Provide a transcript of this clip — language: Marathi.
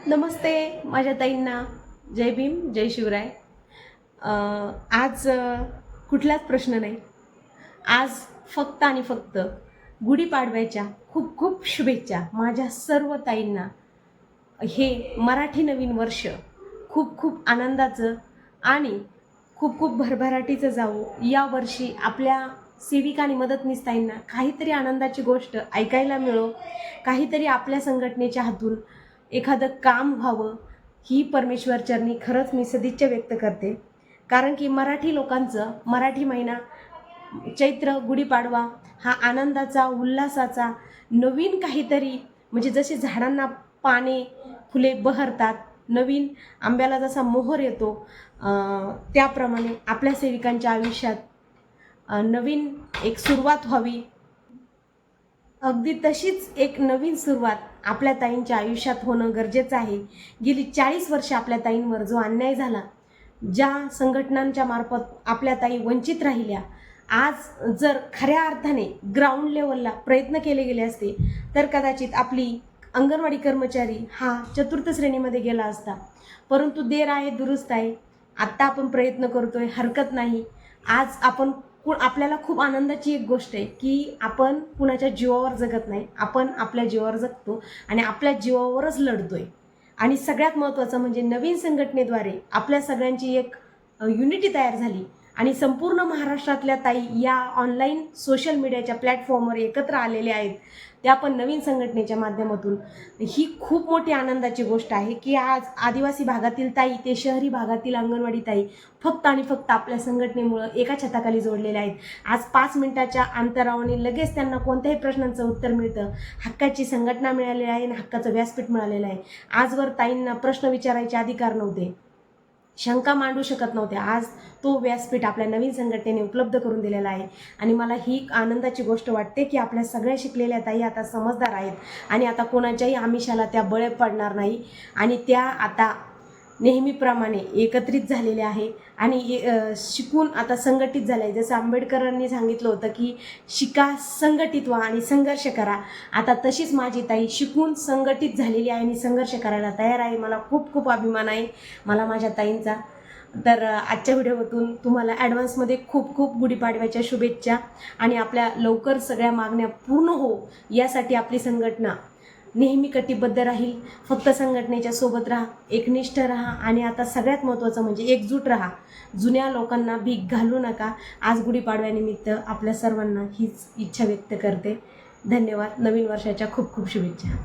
नमस्ते माझ्या ताईंना. जय भीम, जय शिवराय. आज कुठलाच प्रश्न नाही. आज फक्त आणि फक्त गुढीपाडव्याच्या खूप खूप शुभेच्छा माझ्या सर्व ताईंना. हे मराठी नवीन वर्ष खूप खूप आनंदाचं आणि खूप खूप भरभराटीचं जावो. या वर्षी आपल्या सेविका आणि मदतनीस ताईंना काहीतरी आनंदाची गोष्ट ऐकायला मिळो, काहीतरी आपल्या संघटनेच्या हातून एखादं काम व्हावं, ही परमेश्वर चरणी खरंच मी सदिच्छा व्यक्त करते. कारण की मराठी लोकांचं मराठी महिना चैत्र गुढीपाडवा हा आनंदाचा, उल्हासाचा, नवीन काहीतरी, म्हणजे जसे झाडांना पाने फुले बहरतात, नवीन आंब्याला जसा मोहर येतो, त्याप्रमाणे आपल्या सेविकांच्या आयुष्यात नवीन एक सुरुवात व्हावी. अगदी तशीच एक नवीन सुरुवात आपल्या ताईंच्या आयुष्यात होणं गरजेचं आहे. गेली 40 वर्ष आपल्या ताईंवर जो अन्याय झाला, ज्या संघटनांच्या मार्फत आपल्या ताई वंचित राहिल्या, आज जर खऱ्या अर्थाने ग्राउंड लेवलला प्रयत्न केले गेले असते तर कदाचित आपली अंगणवाडी कर्मचारी हा चतुर्थ श्रेणीमध्ये गेला असता. परंतु देर आहे दुरुस्त आहे. आत्ता आपण प्रयत्न करतोय, हरकत नाही. आज आपण आपल्याला खूप आनंदाची एक गोष्ट आहे की आपण कुणाच्या जीवावर जगत नाही, आपण आपल्या जीवावर जगतो आणि आपल्या जीवावरच लढतोय. आणि सगळ्यात महत्त्वाचं म्हणजे नवीन संघटनेद्वारे आपल्या सगळ्यांची एक युनिटी तयार झाली आणि संपूर्ण महाराष्ट्रातल्या ताई या ऑनलाईन सोशल मीडियाच्या प्लॅटफॉर्मवर एकत्र आलेल्या आहेत. त्या पण नवीन संघटनेच्या माध्यमातून. ही खूप मोठी आनंदाची गोष्ट आहे की आज आदिवासी भागातील ताई ते शहरी भागातील अंगणवाडी ताई फक्त आणि फक्त आपल्या संघटनेमुळं एका छताखाली जोडलेल्या आहेत. आज 5 मिनिटाच्या अंतरावाने लगेच त्यांना कोणत्याही प्रश्नांचं उत्तर मिळतं. हक्काची संघटना मिळालेली आहे आणि हक्काचं व्यासपीठ मिळालेलं आहे. आजवर ताईंना प्रश्न विचारायचे अधिकार नव्हते, शंका मांडू शकत नव्हत्या. आज तो व्यासपीठ आपल्या नवीन संघटनेने उपलब्ध करून दिलेला आहे. आणि मला ही आनंदाची गोष्ट वाटते की आपल्या सगळ्या शिकलेल्या ताई आता समजदार आहेत आणि आता कोणाच्याही आमिषाला त्या बळी पडणार नाही आणि त्या आता नेहमीप्रमाणे एकत्रित झालेले आहे आणि शिकून आता संघटित झाले आहे. जसं आंबेडकरांनी सांगितलं होतं की शिका, संघटित व्हा आणि संघर्ष करा. आता तशीच माझी ताई शिकून संघटित झालेली आहे आणि संघर्ष करायला तयार आहे. मला खूप खूप अभिमान आहे मला माझ्या ताईंचा. तर आजच्या व्हिडिओतून तुम्हाला ॲडव्हान्समध्ये खूप खूप गुढीपाडव्याच्या शुभेच्छा आणि आपल्या लवकर सगळ्या मागण्या पूर्ण हो यासाठी आपली संघटना नेहमी कटिबद्ध राहील. फक्त संघटनेच्या सोबत राहा, एकनिष्ठ राहा आणि आता सगळ्यात महत्त्वाचं म्हणजे एकजूट राहा. जुन्या लोकांना भीक घालू नका. आज गुढीपाडव्यानिमित्त आपल्या सर्वांना हीच इच्छा व्यक्त करते. धन्यवाद. नवीन वर्षाच्या खूप खूप शुभेच्छा.